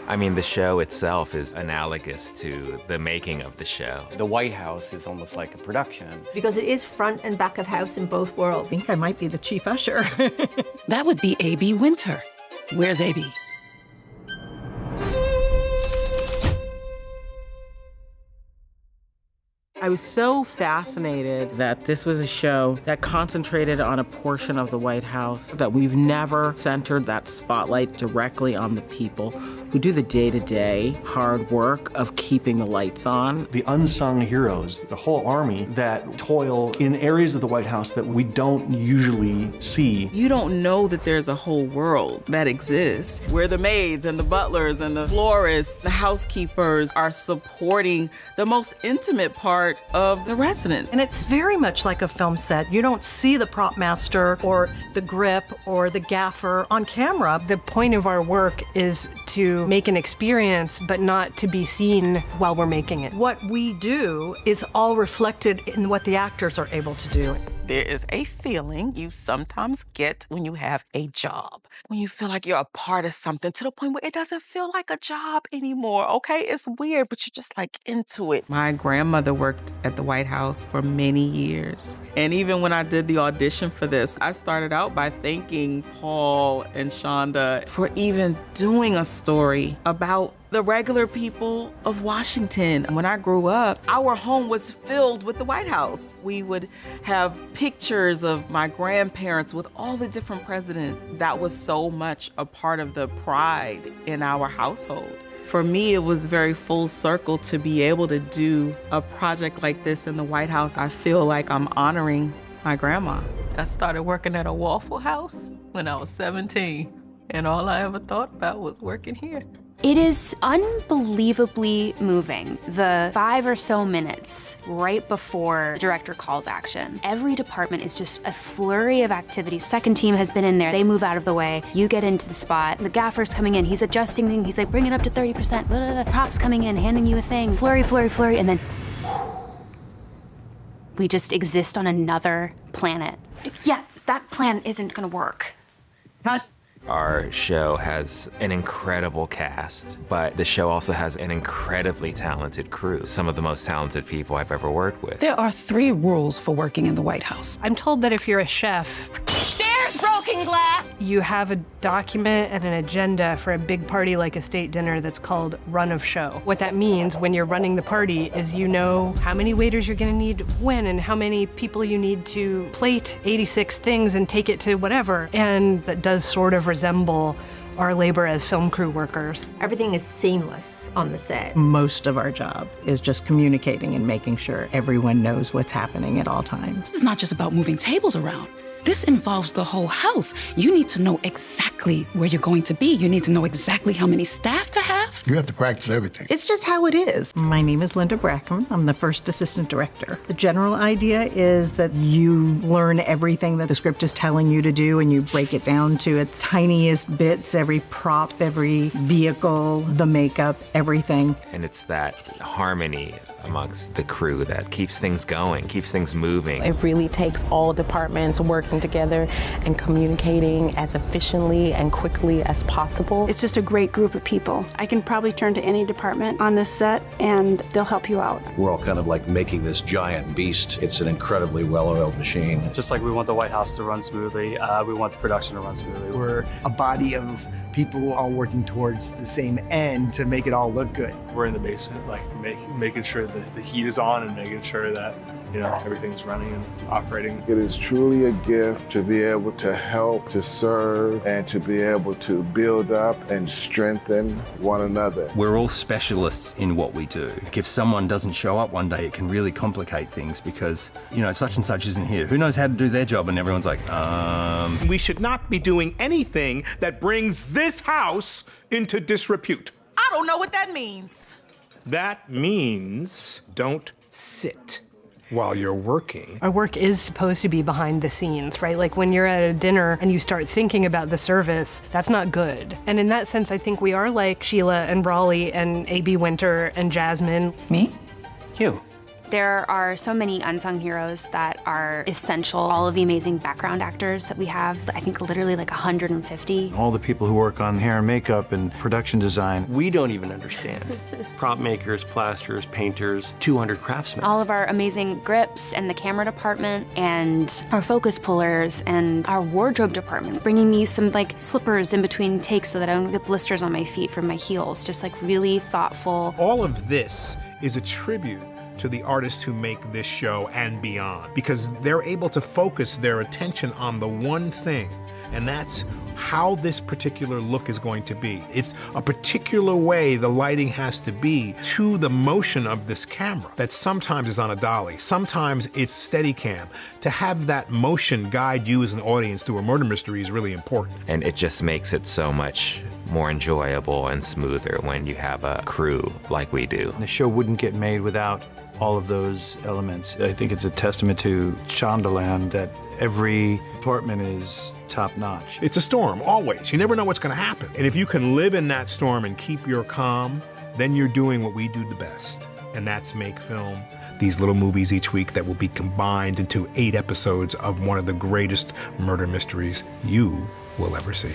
I mean, the show itself is analogous to the making of the show. The White House is almost like a production. Because it is front and back of house in both worlds. I think I might be the chief usher. That would be A.B. Winter. Where's A.B.? I was so fascinated that this was a show that concentrated on a portion of the White House, that we've never centered that spotlight directly on the people who do the day-to-day hard work of keeping the lights on. The unsung heroes, the whole army that toil in areas of the White House that we don't usually see. You don't know that there's a whole world that exists where the maids and the butlers and the florists, the housekeepers are supporting the most intimate part of the residence. And it's very much like a film set. You don't see the prop master or the grip or the gaffer on camera. The point of our work is to make an experience, but not to be seen while we're making it. What we do is all reflected in what the actors are able to do. There is a feeling you sometimes get when you have a job, when you feel like you're a part of something to the point where it doesn't feel like a job anymore, okay? It's weird, but you're just like into it. My grandmother worked at the White House for many years. And even when I did the audition for this, I started out by thanking Paul and Shonda for even doing a story about the regular people of Washington. When I grew up, our home was filled with the White House. We would have pictures of my grandparents with all the different presidents. That was so much a part of the pride in our household. For me, it was very full circle to be able to do a project like this in the White House. I feel like I'm honoring my grandma. I started working at a Waffle House when I was 17, and all I ever thought about was working here. It is unbelievably moving. The 5 or so minutes right before director calls action, every department is just a flurry of activity. Second team has been in there. They move out of the way. You get into the spot. The gaffer's coming in. He's adjusting things. He's like, bring it up to 30%. Blah, blah, blah. Props coming in, handing you a thing. Flurry, flurry, flurry. And then we just exist on another planet. Yeah, that plan isn't gonna work. Cut. Our show has an incredible cast, but the show also has an incredibly talented crew, some of the most talented people I've ever worked with. There are 3 rules for working in the White House. I'm told that if you're a chef, There's broken glass! you have a document and an agenda for a big party like a state dinner that's called run of show. What that means when you're running the party is you know how many waiters you're gonna need when and how many people you need to plate 86 things and take it to whatever. And that does sort of resemble our labor as film crew workers. Everything is seamless on the set. Most of our job is just communicating and making sure everyone knows what's happening at all times. This is not just about moving tables around. This involves the whole house. You need to know exactly where you're going to be. You need to know exactly how many staff to have. You have to practice everything. It's just how it is. My name is Linda Brackham. I'm the first assistant director. The general idea is that you learn everything that the script is telling you to do and you break it down to its tiniest bits, every prop, every vehicle, the makeup, everything. And it's that harmony amongst the crew that keeps things going, keeps things moving. It really takes all departments working together and communicating as efficiently and quickly as possible. It's just a great group of people. I can probably turn to any department on this set and they'll help you out. We're all kind of like making this giant beast. It's an incredibly well-oiled machine. Just like we want the White House to run smoothly, we want the production to run smoothly. We're a body of people all working towards the same end to make it all look good. We're in the basement, like making sure that the heat is on and making sure that, you know, everything's running and operating. It is truly a gift to be able to help, to serve, and to be able to build up and strengthen one another. We're all specialists in what we do. If someone doesn't show up one day, it can really complicate things because, you know, such and such isn't here. Who knows how to do their job? And everyone's like, We should not be doing anything that brings this house into disrepute. I don't know what that means. That means don't sit while you're working. Our work is supposed to be behind the scenes, right? Like when you're at a dinner and you start thinking about the service, that's not good. And in that sense, I think we are like Sheila and Raleigh and A.B. Winter and Jasmine. Me? You. There are so many unsung heroes that are essential. All of the amazing background actors that we have, I think literally like 150. All the people who work on hair and makeup and production design. We don't even understand. Prop makers, plasterers, painters, 200 craftsmen. All of our amazing grips and the camera department and our focus pullers and our wardrobe department, bringing me some like slippers in between takes so that I don't get blisters on my feet from my heels. Just like really thoughtful. All of this is a tribute to the artists who make this show and beyond, because they're able to focus their attention on the one thing, and that's how this particular look is going to be. It's a particular way the lighting has to be to the motion of this camera that sometimes is on a dolly, sometimes it's Steadicam. To have that motion guide you as an audience through a murder mystery is really important. And it just makes it so much more enjoyable and smoother when you have a crew like we do. The show wouldn't get made without all of those elements. I think it's a testament to Shondaland that every department is top-notch. It's a storm, always. You never know what's going to happen. And if you can live in that storm and keep your calm, then you're doing what we do the best, and that's make film. These little movies each week that will be combined into 8 episodes of one of the greatest murder mysteries you will ever see.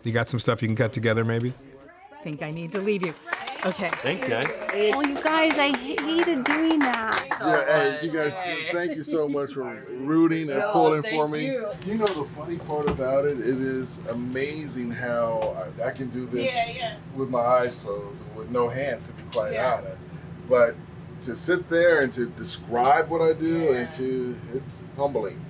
You got some stuff you can cut together, maybe? I think I need to leave you. Okay. Thank you, guys. Oh, you guys, I hated doing that. Hey, you guys, thank you so much for rooting and pulling for me. You know the funny part about it, it is amazing how I can do this with my eyes closed and with no hands, to be quite honest. But to sit there and to describe what I do, and it's humbling.